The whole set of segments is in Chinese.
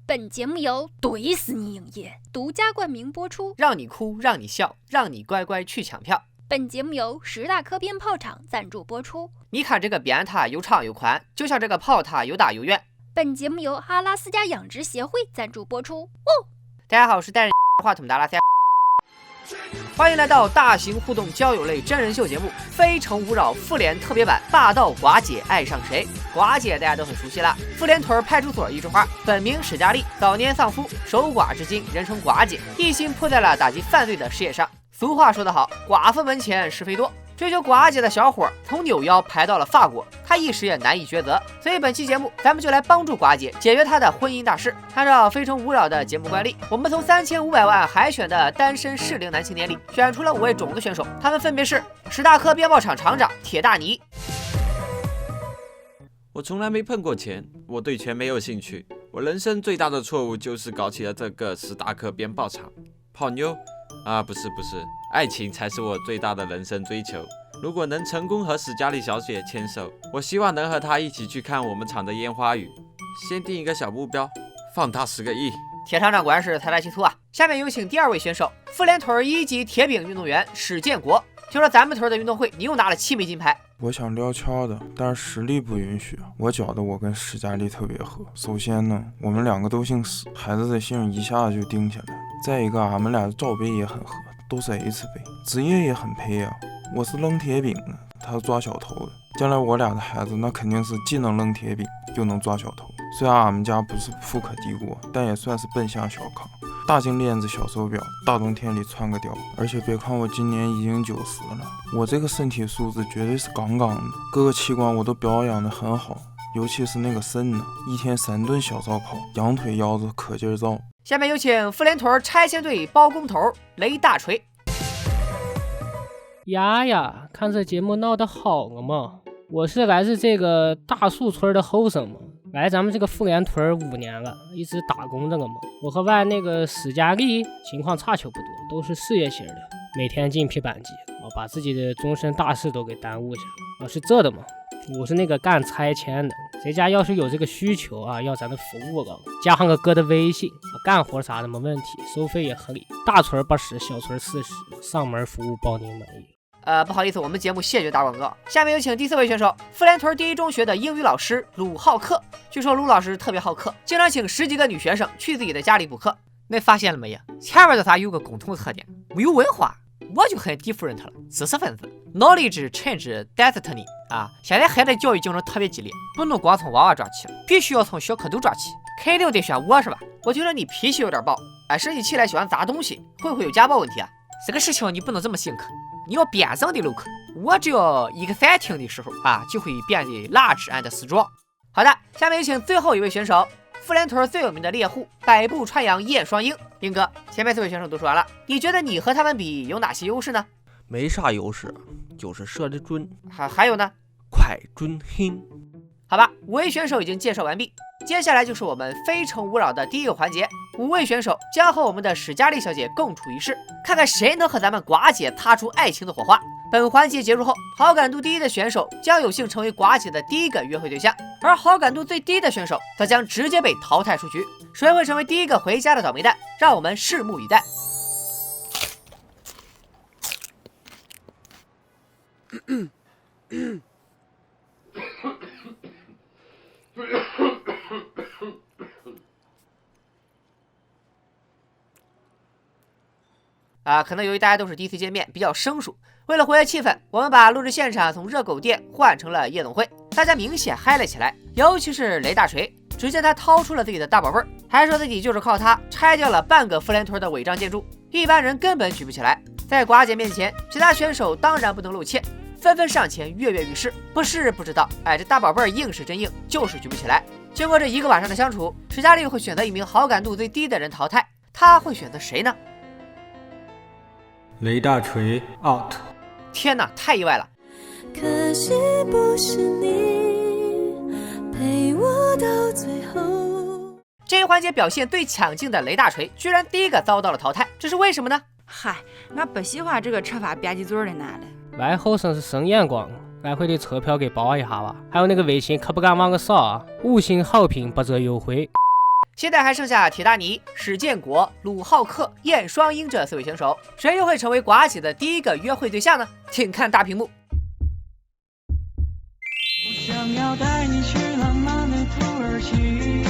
本节目由怼死你影业独家冠名播出，让你哭，让你笑，让你乖乖去抢票。本节目由10大科鞭炮厂赞助播出。你看这个鞭挞又长又宽，就像这个炮塔又大又圆。本节目由阿拉斯加养殖协会赞助播出。大家好，我是带着话筒的阿拉斯加。欢迎来到大型互动交友类真人秀节目《非诚勿扰》妇联特别版霸道寡姐爱上谁？寡姐大家都很熟悉了，妇联屯派出所一枝花，本名史佳丽，早年丧夫，守寡至今，人称寡姐，一心扑在了打击犯罪的事业上。俗话说得好，寡妇门前是非多。追求寡姐的小伙从纽腰排到了法国，他一时也难以抉择，所以本期节目咱们就来帮助寡姐解决她的婚姻大事。按照《非诚勿扰》的节目惯例，我们从3500万海选的单身适龄男青年里选出了5位种子选手，他们分别是10大科鞭炮厂厂长铁大尼。我从来没碰过钱，我对钱没有兴趣。我人生最大的错误就是搞起了这个10大科鞭炮厂。泡妞啊，不是，爱情才是我最大的人生追求。如果能成功和史嘉丽小姐牵手，我希望能和她一起去看我们厂的烟花雨。先定一个小目标，放大10个亿。铁厂长果然是财大气粗啊！下面有请第2位选手，妇联屯1级铁饼运动员史建国。听说咱们屯的运动会，你又拿了7枚金牌。我想撩悄的，但是实力不允许。我觉得我跟史嘉丽特别合。首先呢，我们2个都姓史，孩子的姓一下就定下来了。再一个，俺们俩的罩杯也很合，都是 H 杯，职业也很配啊。我是扔铁饼的，他是抓小偷的。将来我俩的孩子，那肯定是既能扔铁饼，又能抓小偷。虽然俺们家不是富可敌国，但也算是奔向小康。大金链子、小手表，大冬天里穿个貂。而且别看我今年已经90了，我这个身体素质绝对是杠杠的，各个器官我都表养得很好，尤其是那个肾呢，一天3顿小烧烤，羊腿腰子可劲儿造。下面有请妇联屯拆迁队包工头雷大锤。呀，看这节目闹得好了嘛！我是来自这个大树村的后生嘛，来咱们这个妇联屯5年了，一直打工着了嘛。我和外那个史佳丽情况差球不多，都是事业型的，每天进皮板机，把自己的终身大事都给耽误下了。是这的嘛，我是那个干拆迁的，谁家要是有这个需求啊，要咱的服务了，加上个哥的微信，干活啥的没问题，收费也合理，大村80，小村40，上门服务包您满意。不好意思，我们节目谢绝打广告。下面有请第4位选手，妇联屯第1中学的英语老师鲁浩克。据说鲁老师特别好客，经常请10几个女学生去自己的家里补课。那发现了没呀？前面的仨有个共同特点，没有文化。我就很different了，知识分子 ，knowledge change destiny 啊！现在孩子教育竞争特别激烈，不能光从娃娃抓起，必须要从小蝌蚪抓起。肯定得选我是吧？我听说你脾气有点暴，生起气来喜欢砸东西，会不会有家暴问题啊？这个事情你不能这么性格，你要辩证的 look。我只要exciting的时候就会变得 large and strong。好的，下面有请最后一位选手，妇联屯最有名的猎户百步穿杨叶双鹰。英哥，前面4位选手都说完了，你觉得你和他们比有哪些优势呢？没啥优势，就是射得准。还有呢？快准狠。好吧，5位选手已经介绍完毕，接下来就是我们非诚勿扰的第1个环节。5位选手将和我们的史佳丽小姐共处一室，看看谁能和咱们寡姐擦出爱情的火花。本环节结束后，好感度第1的选手将有幸成为寡姐的第1个约会对象，而好感度最低的选手则将直接被淘汰出局。谁会成为第1个回家的倒霉蛋？让我们拭目以待。可能由于大家都是第1次见面，比较生疏。为了活跃气氛，我们把录制现场从热狗店换成了夜总会，大家明显嗨了起来，尤其是雷大锤。只见他掏出了自己的大宝贝儿，还说自己就是靠它拆掉了半个妇联屯的违章建筑，一般人根本举不起来。在寡姐面前，其他选手当然不能露怯，纷纷上前跃跃欲试。不是不知道，这大宝贝儿硬是真硬，就是举不起来。经过这1个晚上的相处，史佳丽会选择一名好感度最低的人淘汰，他会选择谁呢？雷大锤 out。 天哪，太意外了。可惜不是你陪我到最后。这一环节表现最强劲的雷大锤居然第1个遭到了淘汰，这是为什么呢？嗨，俺不喜欢这个吃法吧唧嘴的男的。来后生是神眼光，来回的车票给包一下吧，还有那个微信可不敢忘个少啊，5星好评8折优惠。现在还剩下铁大尼、史建国、鲁浩克、燕双鹰这4位选手，谁又会成为寡姐的第一个约会对象呢？请看大屏幕。想要带你去浪漫的土耳其。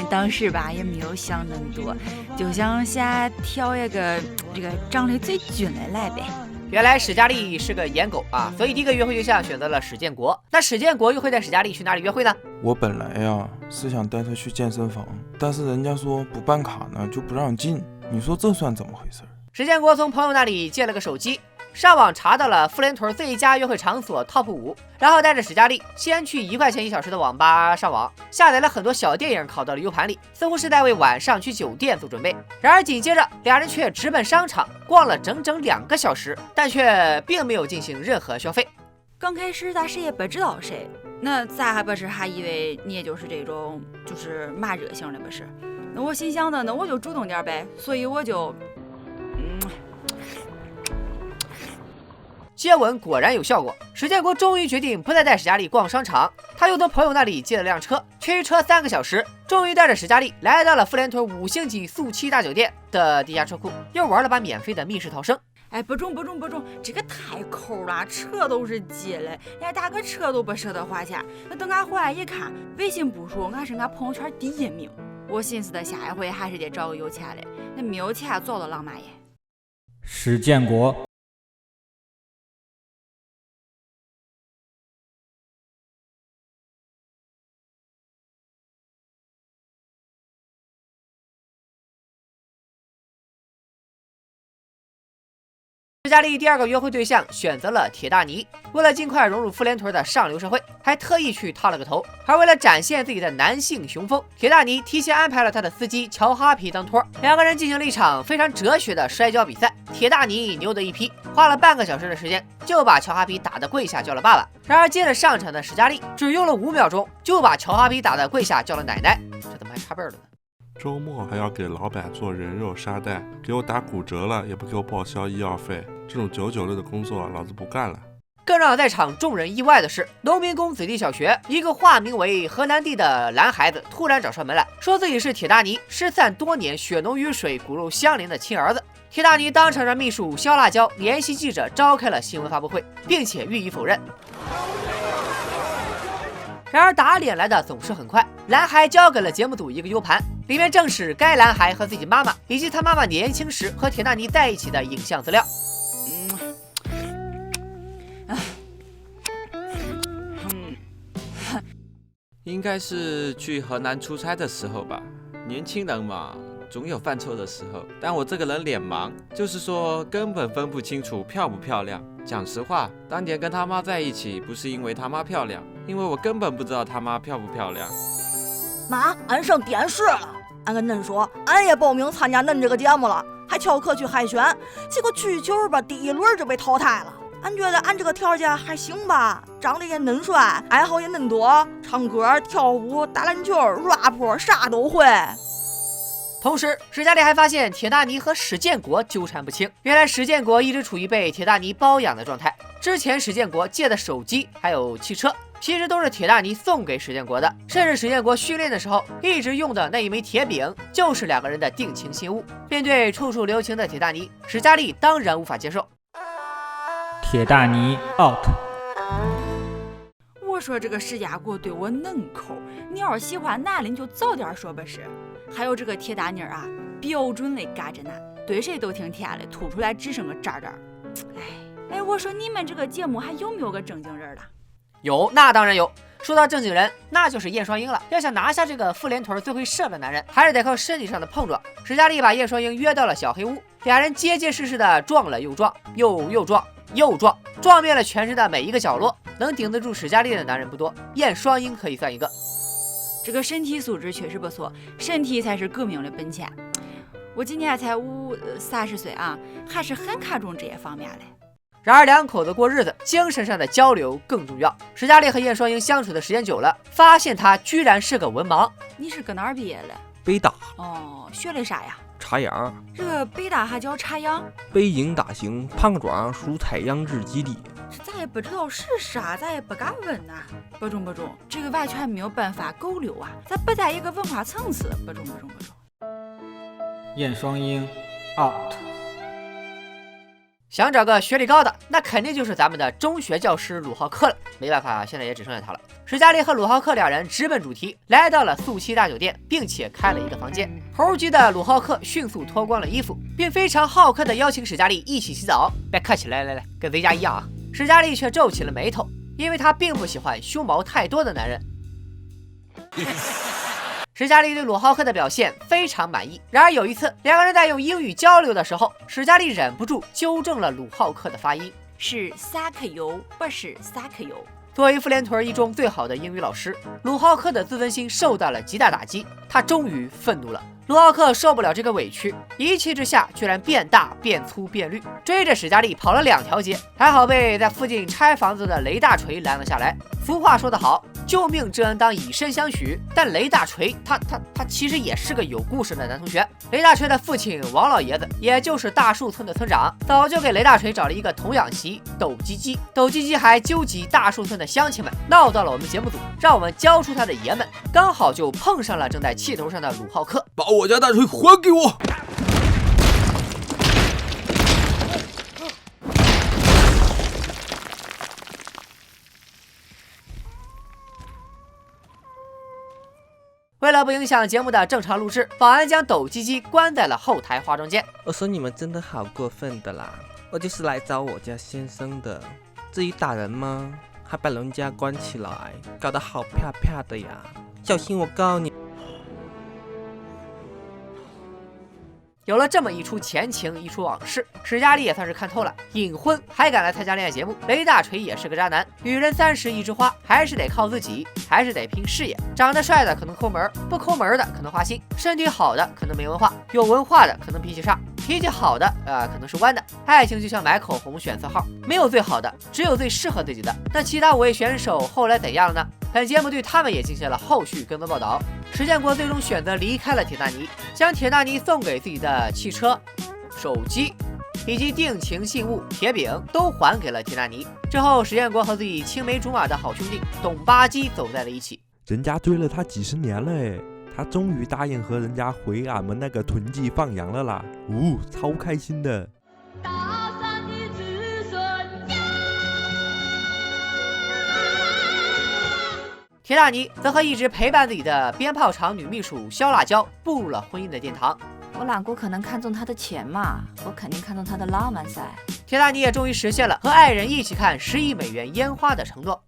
当时吧也没有想那么多，就想先挑一个这个长得最俊的来呗。原来史嘉丽是个颜狗啊，所以第一个约会对象选择了史建国。那史建国又会带史嘉丽去哪里约会呢？我本来呀是想带她去健身房，但是人家说不办卡呢就不让进，你说这算怎么回事？史建国从朋友那里借了个手机，上网查到了妇联屯最佳约会场所 TOP 5，然后带着史嘉丽先去1块钱1小时的网吧上网，下载了很多小电影拷到了 U 盘里，似乎是在为晚上去酒店做准备。然而紧接着俩人却直奔商场，逛了整整2个小时，但却并没有进行任何消费。刚开始咱谁也不知道谁，那咱还不是还以为你也就是这种就是骂热型的不是？那我心想的，那我就主动点呗，所以我就接吻果然有效果，史建国终于决定不再带史嘉丽逛商场，他又从朋友那里借了辆车，驱车3个小时，终于带着史嘉丽来到了妇联屯5星级速7大酒店的地下车库，又玩了把免费的密室逃生。哎，不中，这个太抠了，车都是借的，连打个车都不舍得花钱。那等俺回来一看，微信步数俺是俺朋友圈第1名。我寻思的下一回还是得找个有钱的，那没有钱做到浪漫耶。史建国。史嘉丽第2个约会对象选择了铁大尼，为了尽快融入妇联屯的上流社会，还特意去烫了个头。而为了展现自己的男性雄风，铁大尼提前安排了他的司机乔哈皮当托，2个人进行了一场非常哲学的摔跤比赛。铁大尼牛得一批，花了半个小时的时间就把乔哈皮打得跪下叫了爸爸。然而接着上场的史嘉丽只用了5秒钟就把乔哈皮打得跪下叫了奶奶，这怎么还差辈了呢？周末还要给老板做人肉沙袋，给我打骨折了也不给我报销医药费，这种996的工作老子不干了。更让在场众人意外的是，农民工子弟小学一个化名为河南地的男孩子突然找上门来，说自己是铁大尼失散多年、血浓于水、骨肉相连的亲儿子。铁大尼当场让秘书肖辣椒联系记者召开了新闻发布会，并且予以否认。然而打脸来的总是很快，男孩交给了节目组一个 U 盘，里面正是该男孩和自己妈妈以及他妈妈年轻时和铁大尼在一起的影像资料。应该是去河南出差的时候吧，年轻人嘛，总有犯错的时候。但我这个人脸盲，就是说根本分不清楚漂不漂亮。讲实话，当年跟他妈在一起，不是因为他妈漂亮，因为我根本不知道他妈漂不漂亮。妈，俺上电视了，俺跟恁说，俺也报名参加恁这个节目了，还翘课去海选，结果去球吧，第1轮就被淘汰了。俺觉得俺这个条件还行吧，长得也嫩帅，爱好也嫩多，唱歌、跳舞、打篮球、rap 啥都会。同时，史嘉丽还发现铁大尼和史建国纠缠不清。原来史建国一直处于被铁大尼包养的状态，之前史建国借的手机还有汽车，其实都是铁大尼送给史建国的，甚至史建国训练的时候一直用的那一枚铁饼，就是2个人的定情信物。面对处处留情的铁大尼，史嘉丽当然无法接受。铁大尼 out。我说这个史家国对我嫩抠，你要是喜欢男的你就早点说不是。还有这个铁大妮啊，标准的嘎着男，对谁都挺甜的，吐出来只剩个渣渣。哎，我说你们这个节目还有没有个正经人的？有，那当然有。说到正经人，那就是燕双鹰了。要想拿下这个妇联屯最会射的男人，还是得靠身体上的碰撞。史嘉丽把燕双鹰约到了小黑屋，2人结结实实的撞了又撞，又撞，撞遍了全身的每一个角落。能顶得住史嘉丽的男人不多，燕双鹰可以算一个。这个身体素质确实不错，身体才是革命的本钱。我今年才30岁啊，还是很看重这些方面的。然而2口子过日子，精神上的交流更重要。史嘉丽和燕双鹰相处的时间久了，发现他居然是个文盲。你是搁哪儿毕业的？北大。哦，学的啥呀？茶养。这个北大还叫茶养？北京大型庞庄蔬菜养殖基地。这咋也也不知道是啥，咱也不敢问呐。不中，这个完全没有办法沟流啊，咱不在一个文化层次。不中。燕双鹰 out。想找个学历高的，那肯定就是咱们的中学教师鲁浩克了。没办法，现在也只剩下他了。史嘉丽和鲁浩克两人直奔主题，来到了速七大酒店，并且开了一个房间。猴急的鲁浩克迅速脱光了衣服，并非常好客的邀请史嘉丽一起洗澡。别客气，来，跟贼家一样啊！史嘉丽却皱起了眉头，因为她并不喜欢胸毛太多的男人。史嘉丽对鲁浩克的表现非常满意。然而有一次，两个人在用英语交流的时候，史嘉丽忍不住纠正了鲁浩克的发音，是萨克油，不是萨克油。作为妇联屯一中最好的英语老师，鲁浩克的自尊心受到了极大打击，他终于愤怒了。鲁浩克受不了这个委屈，一气之下居然变大、变粗、变绿，追着史嘉丽跑了2条街，还好被在附近拆房子的雷大锤拦了下来。俗话说得好，救命之恩当以身相许，但雷大锤他其实也是个有故事的男同学。雷大锤的父亲王老爷子，也就是大树村的村长，早就给雷大锤找了一个童养媳斗鸡鸡。斗鸡鸡还纠集大树村的乡亲们，闹到了我们节目组，让我们交出他的爷们，刚好就碰上了正在气头上的鲁浩克。把我家大锤还给我！为了不影响节目的正常录制，保安将斗鸡鸡关在了后台化妆间。我说你们真的好过分的啦！我就是来找我家先生的，至于打人吗？还把人家关起来，搞得好啪啪的呀！小心我告你！有了这么一出前情，一出往事，史嘉丽也算是看透了。隐婚还敢来参加恋爱节目，雷大锤也是个渣男。女人30一枝花，还是得靠自己，还是得拼事业。长得帅的可能抠门，不抠门的可能花心；身体好的可能没文化，有文化的可能脾气差，脾气好的可能是弯的。爱情就像买口红选色号，没有最好的，只有最适合自己的。那其他5位选手后来怎样了呢？本节目对他们也进行了后续跟踪报道。石建国最终选择离开了铁大尼，将铁大尼送给自己的汽车、手机以及定情信物铁饼都还给了铁大尼。之后，石建国和自己青梅竹马的好兄弟董巴基走在了一起。人家追了他几10年了哎，他终于答应和人家回俺们那个屯记放羊了啦，超开心的。铁大尼则和一直陪伴自己的鞭炮厂女秘书肖辣椒步入了婚姻的殿堂。我老公可能看中他的钱嘛，我肯定看中他的浪漫噻。铁大尼也终于实现了和爱人一起看10亿美元烟花的承诺。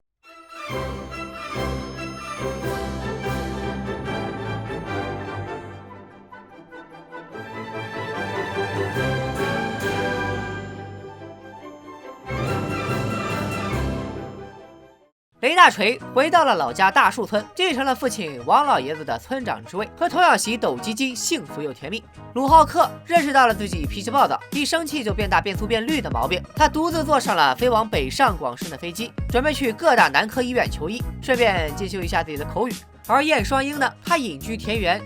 雷大锤回到了老家大树村，继承了父亲王老爷子的村长之位，和童养媳斗鸡鸡幸福又甜蜜。鲁浩克认识到了自己脾气暴躁，一生气就变大变粗变绿的毛病，他独自坐上了飞往北上广深的飞机，准备去各大男科医院求医，顺便进修一下自己的口语。而燕双鹰呢，他隐居田园，